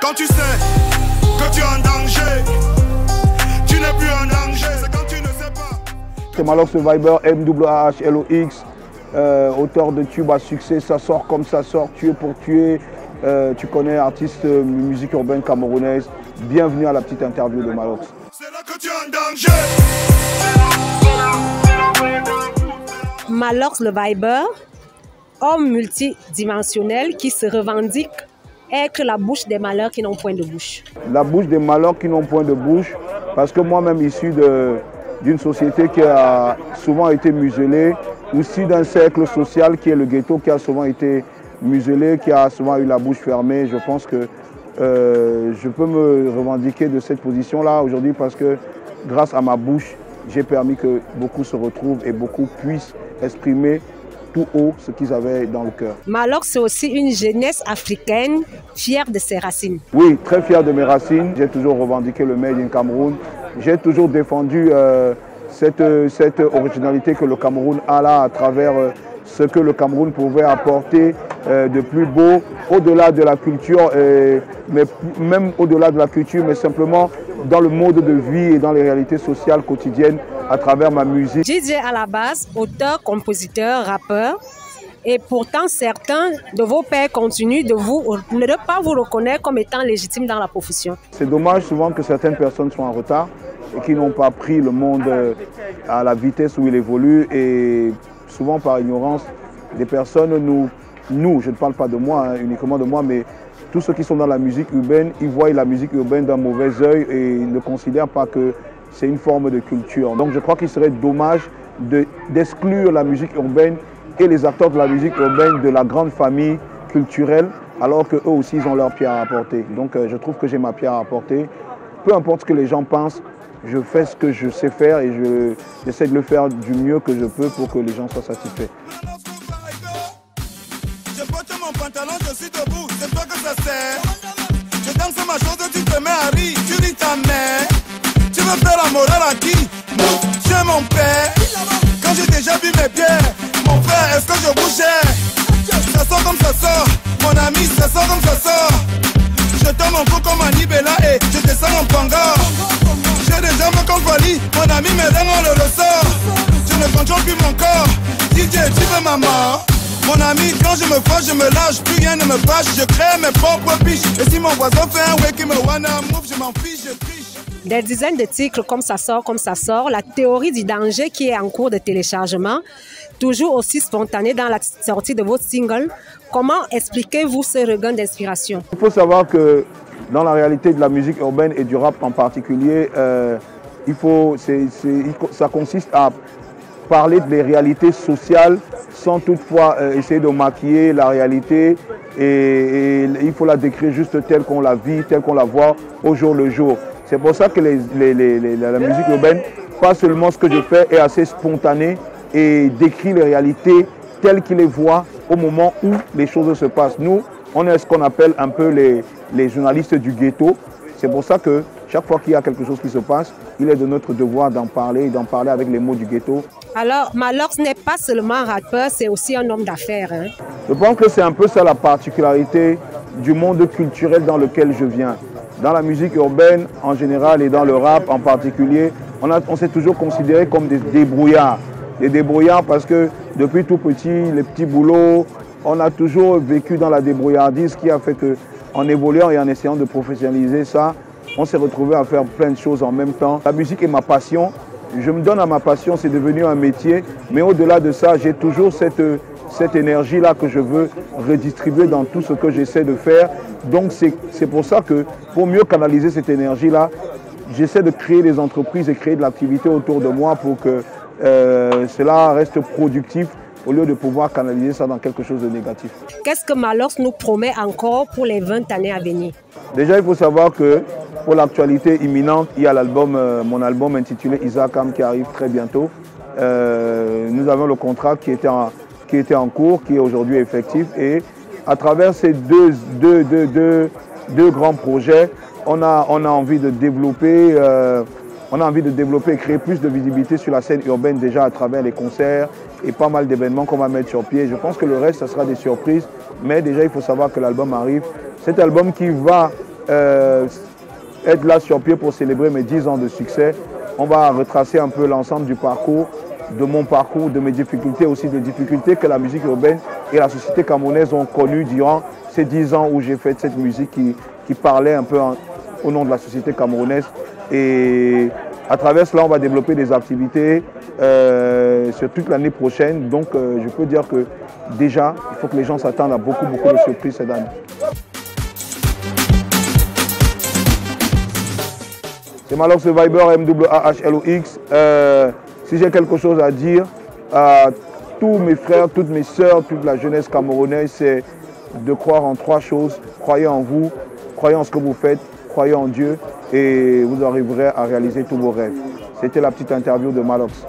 Quand tu sais que tu es en danger, tu n'es plus en danger, c'est quand tu ne sais pas. C'est Malox le Viber, MAHLOX, auteur de tubes à succès, ça sort comme ça sort, tuer pour tuer. Tu connais, artiste musique urbaine camerounaise. Bienvenue à la petite interview de Malox. C'est là que tu es en danger. Malox le Viber, homme multidimensionnel qui se revendique être la bouche des malheurs qui n'ont point de bouche. La bouche des malheurs qui n'ont point de bouche, parce que moi-même issu d'une société qui a souvent été muselée, aussi d'un cercle social qui est le ghetto, qui a souvent été muselé, qui a souvent eu la bouche fermée. Je pense que je peux me revendiquer de cette position-là aujourd'hui parce que grâce à ma bouche, j'ai permis que beaucoup se retrouvent et beaucoup puissent exprimer tout haut ce qu'ils avaient dans le cœur. Malox, c'est aussi une jeunesse africaine fière de ses racines. Oui, très fier de mes racines. J'ai toujours revendiqué le Made in Cameroun. J'ai toujours défendu cette originalité que le Cameroun a là à travers ce que le Cameroun pouvait apporter de plus beau au-delà de la culture, mais même au-delà de la culture, mais simplement dans le mode de vie et dans les réalités sociales quotidiennes à travers ma musique. DJ à la base, auteur, compositeur, rappeur, et pourtant certains de vos pairs continuent de ne pas vous reconnaître comme étant légitime dans la profession. C'est dommage souvent que certaines personnes soient en retard et qui n'ont pas pris le monde à la vitesse où il évolue et souvent par ignorance, des personnes nous, je ne parle pas de moi, uniquement de moi, mais tous ceux qui sont dans la musique urbaine, ils voient la musique urbaine d'un mauvais œil et ils ne considèrent pas que c'est une forme de culture. Donc je crois qu'il serait dommage d'exclure la musique urbaine et les acteurs de la musique urbaine de la grande famille culturelle, alors qu'eux aussi ils ont leur pierre à apporter. Donc je trouve que j'ai ma pierre à apporter. Peu importe ce que les gens pensent, je fais ce que je sais faire et j'essaie de le faire du mieux que je peux pour que les gens soient satisfaits. Je porte mon pantalon, je suis debout, c'est toi que ça sert. Je danse ma chose, tu te mets à rire, tu ris ta mère. Tu veux faire la morale à qui? Chez mon père. Quand j'ai déjà vu mes pierres, mon frère, est-ce que je bougeais? Ça sort comme ça sort, mon ami, ça sort comme ça sort. Je tombe mon cou comme un Ibela et je descends en panga. J'ai des jambes comme Fali, mon ami, mes dents on le ressort. Je ne contrôle plus mon corps, DJ, tu veux ma mort? Mon ami, quand je me fâche, je me lâche, plus rien ne me fâche. Je crée mes propres biches. Et si mon voisin fait un way qui me wanna move, je m'en fiche, je triche. Des dizaines de titres comme ça sort, la théorie du danger qui est en cours de téléchargement, toujours aussi spontanée dans la sortie de votre single. Comment expliquez-vous ce regain d'inspiration? Il faut savoir que dans la réalité de la musique urbaine et du rap en particulier, ça consiste à parler des réalités sociales sans toutefois essayer de maquiller la réalité et il faut la décrire juste telle qu'on la vit, telle qu'on la voit au jour le jour. C'est pour ça que la musique urbaine, pas seulement ce que je fais, est assez spontanée et décrit les réalités telles qu'ils les voient au moment où les choses se passent. Nous, on est ce qu'on appelle un peu les journalistes du ghetto. C'est pour ça que chaque fois qu'il y a quelque chose qui se passe, il est de notre devoir d'en parler et d'en parler avec les mots du ghetto. Alors, Malox n'est pas seulement un rappeur, c'est aussi un homme d'affaires. Je pense que c'est un peu ça la particularité du monde culturel dans lequel je viens. Dans la musique urbaine en général et dans le rap en particulier, on s'est toujours considéré comme des débrouillards. Des débrouillards parce que depuis tout petit, les petits boulots, on a toujours vécu dans la débrouillardise, ce qui a fait qu'en évoluant et en essayant de professionnaliser ça, on s'est retrouvé à faire plein de choses en même temps. La musique est ma passion. Je me donne à ma passion, c'est devenu un métier. Mais au-delà de ça, j'ai toujours cette énergie-là que je veux redistribuer dans tout ce que j'essaie de faire. Donc c'est pour ça que pour mieux canaliser cette énergie-là, j'essaie de créer des entreprises et créer de l'activité autour de moi pour que cela reste productif au lieu de pouvoir canaliser ça dans quelque chose de négatif. Qu'est-ce que Malox nous promet encore pour les 20 années à venir? Déjà, il faut savoir que pour l'actualité imminente, il y a mon album intitulé Isakam qui arrive très bientôt. Nous avons le contrat qui était en cours, qui est aujourd'hui effectif. Et à travers ces deux grands projets, on a envie de développer On a envie de développer et créer plus de visibilité sur la scène urbaine déjà à travers les concerts et pas mal d'événements qu'on va mettre sur pied. Je pense que le reste, ça sera des surprises. Mais déjà, il faut savoir que l'album arrive. Cet album qui va être là sur pied pour célébrer mes 10 ans de succès. On va retracer un peu l'ensemble du parcours, de mon parcours, de mes difficultés, aussi des difficultés que la musique urbaine et la société camerounaise ont connues durant ces 10 ans où j'ai fait cette musique qui parlait un peu au nom de la société camerounaise. Et à travers cela, on va développer des activités sur toute l'année prochaine. Donc, je peux dire que déjà, il faut que les gens s'attendent à beaucoup de surprises cette année. C'est Malox le Viber, MAAHLOX. Si j'ai quelque chose à dire à tous mes frères, toutes mes sœurs, toute la jeunesse camerounaise, c'est de croire en 3 choses. Croyez en vous, croyez en ce que vous faites, croyez en Dieu et vous arriverez à réaliser tous vos rêves. C'était la petite interview de Malox.